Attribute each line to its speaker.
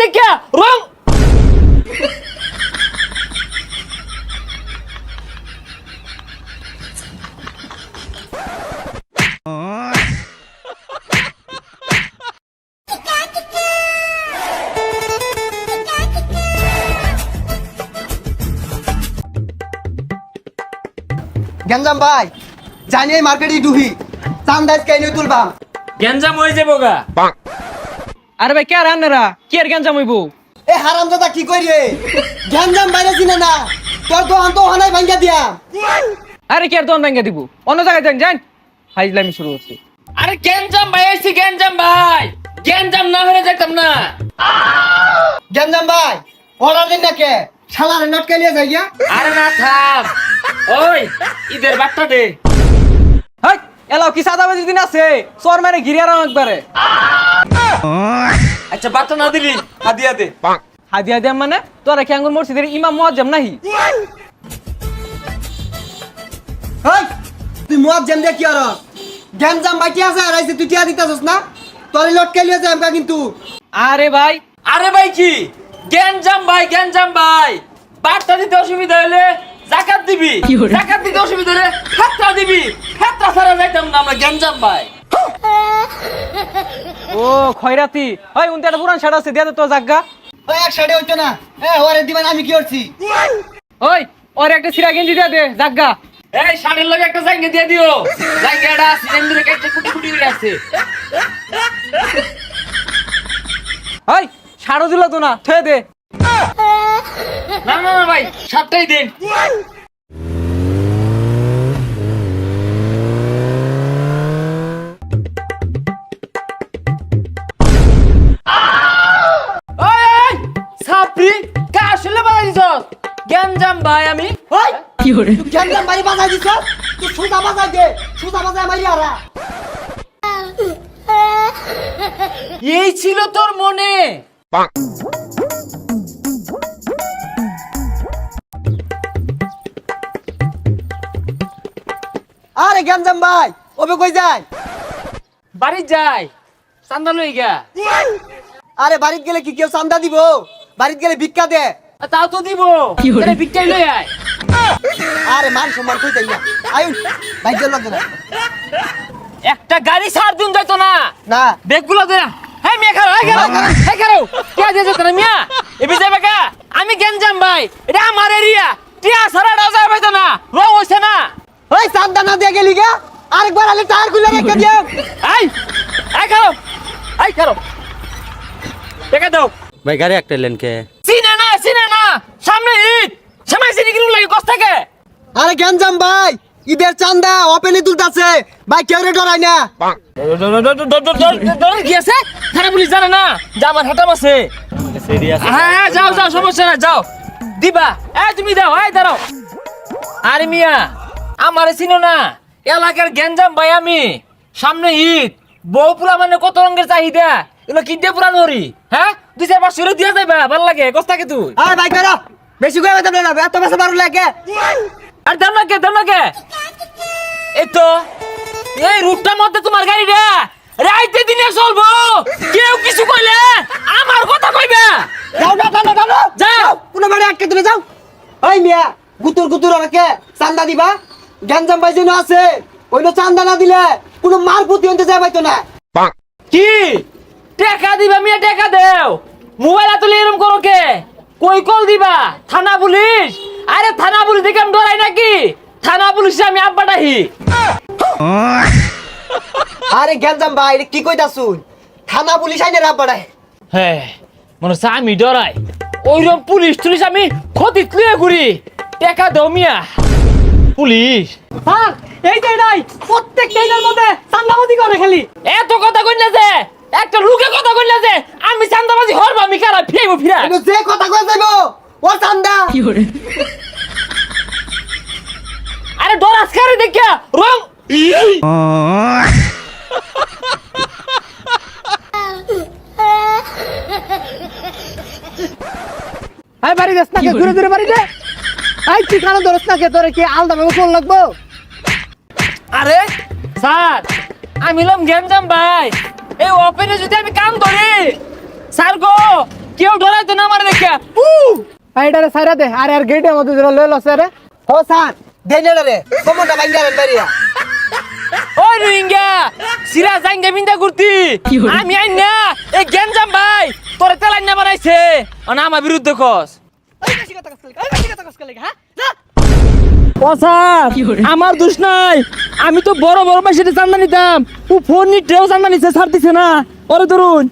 Speaker 1: দেখিয়া রং
Speaker 2: গঞ্জাম ভাই জানি মার্কেটে ডুহি চান্দাজ কেন তুলবাম
Speaker 1: গেঞ্জাম হয়ে যাবো গা।
Speaker 3: আরে ভাই কে আর আন্নারা কি আর গেঞ্জাম হইব?
Speaker 2: এ হারামজাদা কি করি রে গঞ্জাম বাইরে চিনে না তোর দোকান তো হানাই ভাঙ্গা দিয়া
Speaker 3: আরে কি আর দোকান ভাঙ্গা দিব? অন্য জায়গায় যান যান। ফাইজলামি শুরু হচ্ছে।
Speaker 1: আরে গেঞ্জাম ভাই আইছি, গেঞ্জাম ভাই, গেঞ্জাম না হলে যেতাম না।
Speaker 2: গঞ্জাম ভাই অর্ডার দিন না কে শালারে নটকে নিয়ে যাই গিয়া
Speaker 1: আরে না থাম, ওই ঈদের বার্তা দে।
Speaker 3: হাই এলাও কি সাদাবাজি দিন আছে চোর মারে ঘিরিয়া রাম একবারে।
Speaker 1: আচ্ছা বার্তা না দিলি হাদিয়া দে।
Speaker 3: হাদিয়া দিয়াম মানে তোরা কি আঙ্গুর মসজিদের ইমাম মুয়াজ্জম নাহি?
Speaker 2: হেই তুই মুয়াজ্জম দে কি আর গঞ্জাম ভাই কি আছে আর আইছে তুই টিয়া দিতাছস না তোর লটকে নিয়ে যাই আমরা কিন্তু
Speaker 3: আরে ভাই
Speaker 1: আরে ভাই কি গেঞ্জাম ভাই, গেঞ্জাম ভাই, বার্তা দিতে অসুবিধা হলে জাকাত দিবি, জাকাত দিতে অসুবিধা হলে ফেতরা দিবি, ফেতরা ছাড়া যাইতাম না আমরা গেঞ্জাম ভাই।
Speaker 3: ও খয়রাতি ওই উনতে একটা পুরান শাড়ি আছে দিয়া দে তো জাগা।
Speaker 2: ওই এক সাইডে হইতো না ওরে দিবেন আমি কি করছি
Speaker 3: ওই ওর একটা সিরা গেঞ্জি দিয়া দে জাগা।
Speaker 1: এই শাড়ির লগে একটা জাঙ্গে দিয়ে দিও, জাঙ্গেটা সিলিন্ডারে কেটে কুটি কুটি করে আছে।
Speaker 3: ওই শাড়ো দিল তো না থয়ে দে।
Speaker 1: না না না ভাই সাতটাই দিন। ওই সাপরি কা আসলে বানাই দিছস গেঞ্জাম ভাই আমি।
Speaker 2: ওই গঞ্জাম ভাই বাজাই দিছ তুই সুদা বাজাই দে সুদা বাজাই মারি আরা
Speaker 1: এই ছিল তোর মনে?
Speaker 2: আরে গঞ্জাম ভাই ওবে কই যায়
Speaker 1: বাড়ি যাই চান্দা লই গা।
Speaker 2: আরে বাড়িতে গেলে কি কেউ চান্দা দিব বাড়িতে গেলে ভিক্ষা দে
Speaker 1: তাও তো দিব, তাহলে ভিক্ষাই লই আয়।
Speaker 2: আরে মান সম্মান কই তাই না আয়ুন ভাই গেল না
Speaker 1: একটা গাড়ি ছাড় দিন যাইতো না
Speaker 2: না
Speaker 1: বেগগুলো দে। হ্যাঁ মিয়া খারো, হ্যাঁ খারো, হ্যাঁ খারো, কে দিয়ে যেত না মিয়া এবি যাবে কা? আমি গেঞ্জাম ভাই, এটা আমার এরিয়া, টিয়া সারা দাও যাবে তো না, রং হইছে না।
Speaker 2: ওই চান্দা না দিয়ে গেলি গা আরেকবার আলে টায়ার খুলে রেখে দিও
Speaker 1: এই খারো, এই খারো, টাকা দাও।
Speaker 4: ভাই গাড়ি একটা লেন কে
Speaker 1: চিনে না সামনে ঈদ, সময় চিনি কিনু লাগে কষ্ট থাকে।
Speaker 2: আরে গঞ্জাম ভাই ঈদের চান্দা ওপেনে তুলতাছে ভাই কেউ রে ডরাই না
Speaker 1: ডরে গিয়েছে, থানা পুলিশ জানে না যে আমার হাতাম আছে। হ্যাঁ যাও যাও, সমস্যা না, যাও দিবা। এই তুমি দাও, এই দাঁড়াও। আরে মিয়া আমারে চিনো না, এলাকার গেঞ্জাম ভাই আমি। সামনে ঈদ, বউ পুলা মানে কত রঙের চাহিদা, এগুলো কিনতে পুরা নরি। হ্যাঁ 2-4-500 দিয়া যাইবা, ভাল লাগে কষ্ট থাকে তুই।
Speaker 2: আরে ভাই করো বেশি করে বেতন না এত বেশি বারো লাগে
Speaker 1: আর দাম না কে এই তো এই রুটটার মধ্যে তোমার গাড়িটা রাইতে দিনে চলবো, কেউ কিছু কইলে আমার কথা কইবে।
Speaker 2: যাও না যাও না যাও না
Speaker 1: যাও।
Speaker 2: কোনো বাড়ি আটকে দিলে যাও ওই মিয়া গুতুর গুতুর আমাকে চান্দা দিবা গঞ্জাম ভাই যেন আছে ওইটা চান্দা না দিলে কোনো মার পুতি হতে যায় পাইতো না
Speaker 1: কি টাকা দিবা মিয়া, টাকা দেও। মোবাইল তুলে এরকম করো কে? কই কল দিবা? থানা পুলিশ? আরে থানা পুলিশ দেখে আমি ডরাই নাকি? থানা পুলিশে আমি আব্বাটাহি।
Speaker 2: আরে গঞ্জাম ভাই এটা কি কইতাছুন থানা পুলিশ আইনে রাব বাড়ায়
Speaker 1: হ্যাঁ মনে হচ্ছে আমি ডরাই, ওইরকম পুলিশ টুলিশ আমি ক্ষতি তুলে ঘুরি। টাকা দাও মিয়া। পুলিশ
Speaker 3: স্যার এই যে নাই প্রত্যেক ট্রেনের মধ্যে চান্দাবাজি করে খালি।
Speaker 1: এত কথা কইনা যে, একটা লোকে কথা কইনা যে আমি চান্দাবাজি হরব, আমি কারা ফিরাইবো ফিরা।
Speaker 2: কিন্তু যে কথা কই যাইব ও চান্দা
Speaker 1: আরে ডরাস খারে দেখিয়া রং
Speaker 2: আই বাড়ি যাস না কে ঘুরে ঘুরে বাড়ি দে আই তুই কারণ ধরস না কে তোরে কি আলাদা ভাবে ফোন লাগবো
Speaker 1: আরে স্যার আমি লম গেঞ্জাম ভাই, এই ওপেনে যদি আমি কাম করি স্যার গো কেউ ডরাই তো না আমার দেখে
Speaker 3: এইটারে সাইরা দে আর আর গেটের মধ্যে যেটা লইল স্যার
Speaker 2: ও স্যার দেন রে কমনটা বাইঙ্গা রেন বাড়িয়া
Speaker 1: ওই রোহিঙ্গা সিরা জাঙ্গা বিন্দা করতি আমি আইন না এই গেঞ্জাম ভাই তোরে তেলাই না বানাইছে না আমার বিরুদ্ধে কস ও স্যার আমার দোষ নাই আমি তো বড় বড় পয়সা চান্দা নিতাম ও ফোন নিতেও চান্দা নিছে ছাড় দিছে না ওরে ধরুন